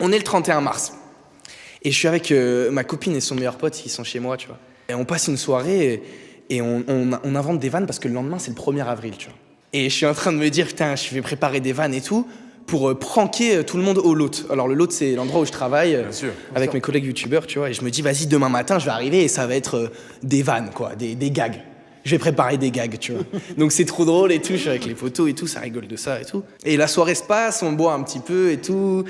On est le 31 mars. Et je suis avec ma copine et son meilleur pote qui sont chez moi, tu vois. Et on passe une soirée et on invente des vannes parce que le lendemain, c'est le 1er avril, tu vois. Et je suis en train de me dire, putain, je vais préparer des vannes et tout pour pranker tout le monde au Lot. Alors le Lot, c'est l'endroit où je travaille avec mes collègues youtubeurs, tu vois. Et je me dis, vas-y, demain matin, je vais arriver et ça va être des vannes, quoi, des gags. Je vais préparer des gags, tu vois. Donc c'est trop drôle et tout, je suis avec les photos et tout, ça rigole de ça et tout. Et la soirée se passe, on boit un petit peu et tout,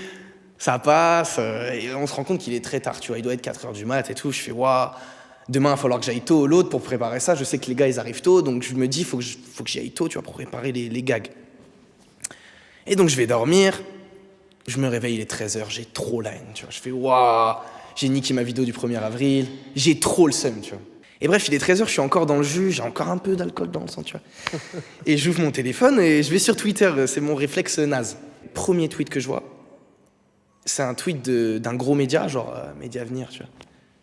ça passe, et on se rend compte qu'il est très tard, tu vois, il doit être 4h du mat et tout. Je fais, waouh, demain il va falloir que j'aille tôt au Lot pour préparer ça, je sais que les gars ils arrivent tôt, donc je me dis, faut que j'y aille tôt, tu vois, pour préparer les gags. Et donc je vais dormir, je me réveille, il est 13h, j'ai trop la haine, tu vois. Je fais, waouh, j'ai niqué ma vidéo du 1er avril, j'ai trop le seum, tu vois. Et bref, il est 13h, je suis encore dans le jus, j'ai encore un peu d'alcool dans le sang, tu vois. Et j'ouvre mon téléphone et je vais sur Twitter, c'est mon réflexe naze. Premier tweet que je vois, c'est un tweet d'un gros média, genre Média Avenir, tu vois.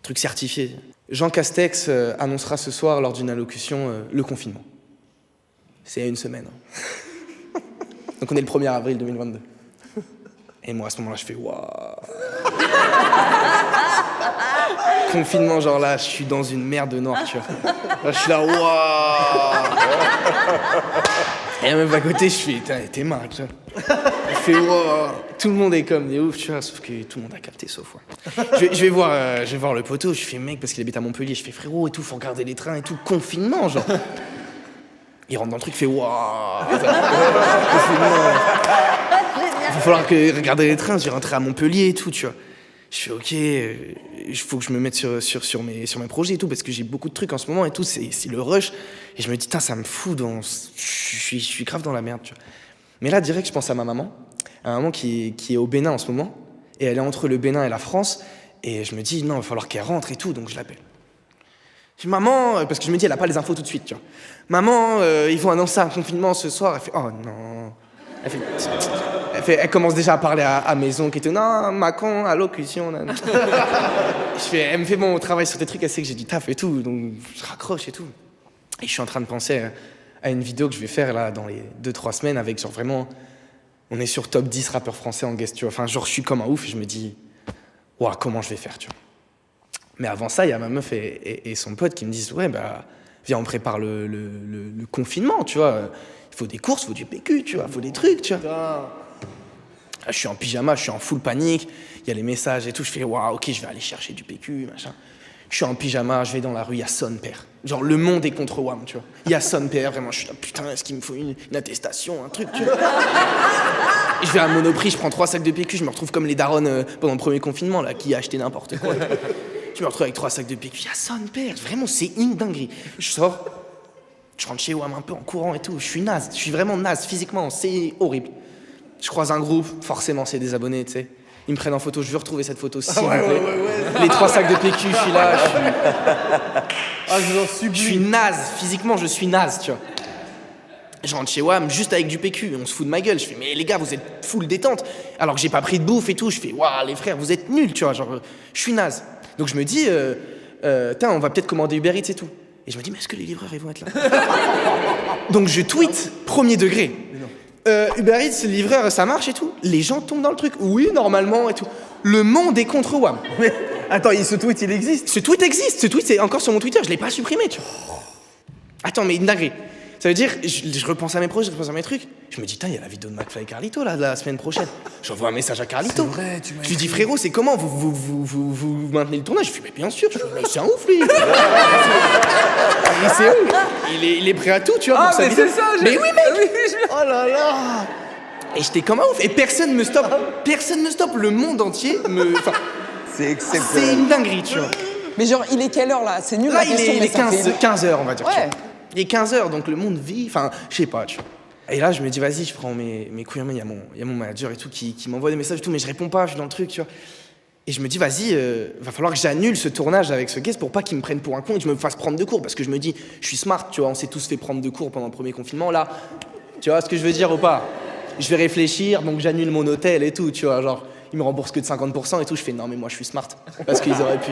Truc certifié. Jean Castex annoncera ce soir lors d'une allocution le confinement. C'est il y a une semaine. Hein. Donc on est le 1er avril 2022. Et moi à ce moment-là, je fais waouh. Confinement, genre là, je suis dans une merde noire, tu vois. Là, je suis là, waouh. Et la meuf à côté, je fais, t'es marre, tu vois. Je fais, waouh. Tout le monde est comme des ouf, tu vois, sauf que tout le monde a capté, sauf moi. Je vais voir le poteau, je fais, mec, parce qu'il habite à Montpellier, je fais, frérot, et tout, faut regarder les trains et tout, confinement, genre. Il rentre dans le truc, il fait, waouh. Confinement. Il va falloir regarder les trains, je vais rentrer à Montpellier et tout, tu vois. Je fais ok, il faut que je me mette sur mes projets et tout, parce que j'ai beaucoup de trucs en ce moment et tout, c'est le rush. Et je me dis, ça me fout dans... Je suis grave dans la merde, tu vois. Mais là, direct, je pense à ma maman qui est au Bénin en ce moment, et elle est entre le Bénin et la France, et je me dis, non, il va falloir qu'elle rentre et tout, donc je l'appelle. Je dis, maman, parce que je me dis, elle a pas les infos tout de suite, tu vois. Maman, ils vont annoncer un confinement ce soir. Elle fait, oh non. Elle commence déjà à parler à mes oncles et tout. Non, Macron, allocution. Elle me fait, bon, on travaille sur des trucs, elle sait que j'ai du taf et tout, donc je raccroche et tout. Et je suis en train de penser à une vidéo que je vais faire là dans les 2-3 semaines avec genre vraiment, on est sur top 10 rappeurs français en guest, tu vois. Enfin, genre, je suis comme un ouf et je me dis, ouah, comment je vais faire, tu vois. Mais avant ça, il y a ma meuf et son pote qui me disent, ouais, bah, viens, on prépare le confinement, tu vois. Il faut des courses, il faut du PQ, tu vois, il faut des trucs, tu vois. Là, je suis en pyjama, je suis en full panique, il y a les messages et tout, je fais waouh, ok, je vais aller chercher du PQ, machin. Je suis en pyjama, je vais dans la rue, il y a son père. Genre, le monde est contre WAM, tu vois. Il y a son père, vraiment, je suis là, putain, est-ce qu'il me faut une attestation, un truc, tu vois. Et je vais à Monoprix, je prends 3 sacs de PQ, je me retrouve comme les darons pendant le premier confinement, là, qui a acheté n'importe quoi. Je me retrouve avec 3 sacs de PQ, il y a son père, vraiment, c'est une dinguerie. Je sors. Je rentre chez WAM un peu en courant et tout, je suis naze, je suis vraiment naze, physiquement, c'est horrible. Je croise un groupe, forcément c'est des abonnés, tu sais. Ils me prennent en photo, je veux retrouver cette photo, s'il vous plaît. Ouais. Les 3 sacs de PQ, je suis là, je suis naze, physiquement je suis naze, tu vois. Je rentre chez WAM juste avec du PQ, on se fout de ma gueule, je fais mais les gars vous êtes full détente, alors que j'ai pas pris de bouffe et tout, je fais waouh les frères vous êtes nuls, tu vois, genre je suis naze. Donc je me dis, on va peut-être commander Uber Eats et tout. Et je me dis, mais est-ce que les livreurs, ils vont être là? Donc je tweet, premier degré. Uber Eats, le livreur, ça marche et tout. Les gens tombent dans le truc. Oui, normalement et tout. Le monde est contre WAM. Mais attends, ce tweet, il existe? Ce tweet existe. Ce tweet, c'est encore sur mon Twitter. Je l'ai pas supprimé, tu vois. Attends, mais une dinguerie. Ça veut dire, je repense à mes projets, je repense à mes trucs. Je me dis, il y a la vidéo de McFly et Carlito, là, la semaine prochaine. J'envoie un message à Carlito. C'est vrai, tu m'as Je lui dis, frérot, c'est comment vous maintenez le tournage? Je lui dis, mais bien sûr. Je lui dis, mais c'est un ouf, lui. C'est ouf. Il est prêt à tout, tu vois, pour sa vidéo. C'est ça, mais oui, mec. Oh là là. Et j'étais comme un ouf. Et personne me stoppe. Personne me stoppe. Le monde entier me... Enfin, c'est exceptionnel. C'est une dinguerie, tu vois. Mais genre, il est quelle heure, là? C'est nul, là, la question, il est 15 heures, on va dire. Ouais. Il est 15h, donc le monde vit, enfin, je sais pas, tu vois. Et là, je me dis, vas-y, je prends mes couilles en main, il y a mon manager et tout qui m'envoie des messages et tout, mais je réponds pas, je suis dans le truc, tu vois. Et je me dis, vas-y, va falloir que j'annule ce tournage avec ce guest pour pas qu'il me prenne pour un con et que je me fasse prendre de cours, parce que je me dis, je suis smart, tu vois, on s'est tous fait prendre de cours pendant le premier confinement, là, tu vois ce que je veux dire ou pas? Je vais réfléchir, donc j'annule mon hôtel et tout, tu vois, genre, ils me remboursent que de 50% et tout, je fais, non mais moi je suis smart, parce qu'ils auraient pu.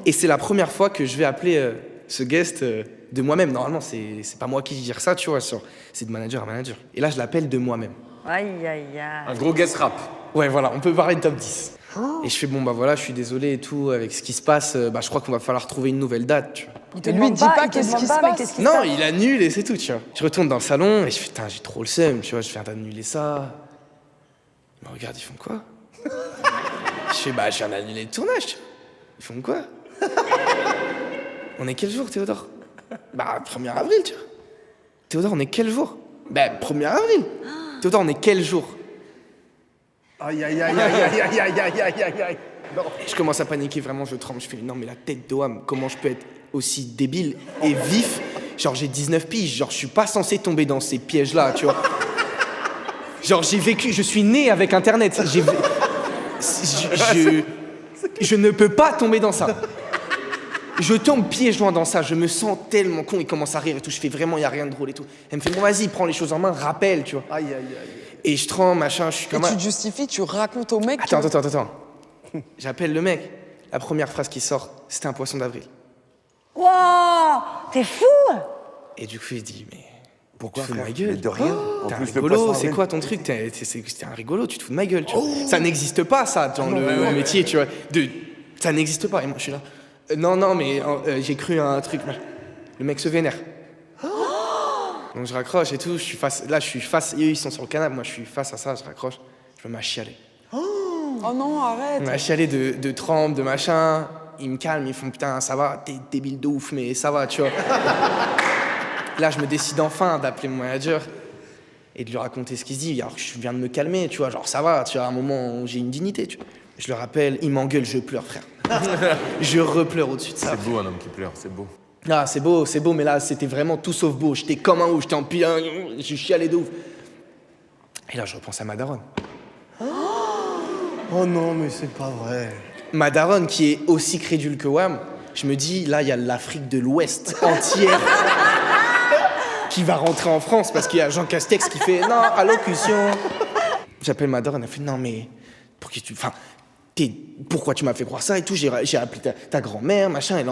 Et c'est la première fois que je vais appeler ce guest de moi-même. Normalement, c'est pas moi qui gère ça, tu vois, c'est de manager à manager. Et là, je l'appelle de moi-même. Aïe, aïe, aïe. Un gros guest rap. Ouais, voilà, on peut parler de top 10. Et je fais, bon, bah voilà, je suis désolé et tout, avec ce qui se passe, bah je crois qu'on va falloir trouver une nouvelle date, tu vois. Il te lui dit pas qu'est-ce qui se passe. Non, il annule et c'est tout, tu vois. Je retourne dans le salon et je fais, putain, j'ai trop le seum, tu vois, je viens d'annuler ça. Ils me regardent, ils font quoi? Je fais, bah, je viens d'annuler le tournage, tu vois. Ils font quoi? On est quel jour, Théodore? Bah, 1er avril, tu vois. Théodore, on est quel jour? Bah, 1er avril. Théodore, on est quel jour? Aïe, aïe, aïe, aïe, aïe, aïe, aïe, aïe, aïe, aïe, aïe. Non. Et je commence à paniquer, vraiment, je tremble. Je fais, non, mais la tête d'Oham, comment je peux être aussi débile et vif? Genre, j'ai 19 piges, genre, je suis pas censé tomber dans ces pièges-là, tu vois. Genre, j'ai vécu, je suis né avec Internet. Je ne peux pas tomber dans ça. Je tombe pieds joints dans ça, je me sens tellement con, il commence à rire et tout, je fais vraiment, il y a rien de drôle et tout. Elle me fait, bon, vas-y, prends les choses en main, rappelle, tu vois. Aïe, aïe, aïe. Et je tremble, machin, je suis Et comme... tu te justifies, tu racontes au mec. Attends. J'appelle le mec. La première phrase qui sort, c'était un poisson d'avril. Waouh, t'es fou! Et du coup, il dit, mais... Pourquoi, tu te fous de frère? ma gueule? Mais de rien. En T'es un plus, le rigolo, poisson c'est avril. quoi ton truc? T'es un rigolo, tu te fous de ma gueule, tu vois. Ça n'existe pas, ça, dans le métier, tu vois. Ça n'existe pas. Et moi, je suis là. Non, mais j'ai cru à un truc. Le mec se vénère. Donc je raccroche et tout, je suis face, eux ils sont sur le canapé, moi je suis face à ça, je raccroche, je me mets à chialer. Oh non, arrête. Je me mets à chialer de trempe, de machin, ils me calment, ils font putain ça va, t'es débile de ouf, mais ça va, tu vois. Là je me décide enfin d'appeler mon manager et de lui raconter ce qu'il se dit, alors que je viens de me calmer, tu vois, genre ça va, tu vois, à un moment où j'ai une dignité, tu vois. Je le rappelle, il m'engueule, je pleure frère. Je repleure au-dessus de ça. C'est beau un homme qui pleure, c'est beau. Ah, c'est beau, mais là, c'était vraiment tout sauf beau. J'étais comme un ouf, j'étais en pilin, je chialais de ouf. Et là, je repense à ma daronne. Oh non, mais c'est pas vrai. Ma daronne, qui est aussi crédule que Wham, je me dis, là, il y a l'Afrique de l'Ouest entière qui va rentrer en France parce qu'il y a Jean Castex qui fait non, allocution. J'appelle ma daronne, elle fait non, mais pourquoi tu m'as fait croire ça et tout? J'ai appelé ta grand-mère, machin,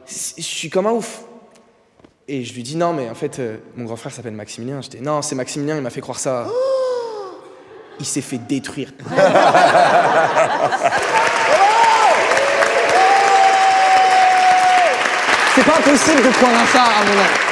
je suis comme un ouf. Et je lui dis non, mais en fait, mon grand frère s'appelle Maximilien. Je dis non, c'est Maximilien, il m'a fait croire ça. Il s'est fait détruire. C'est pas possible de croire à ça, à mon avis.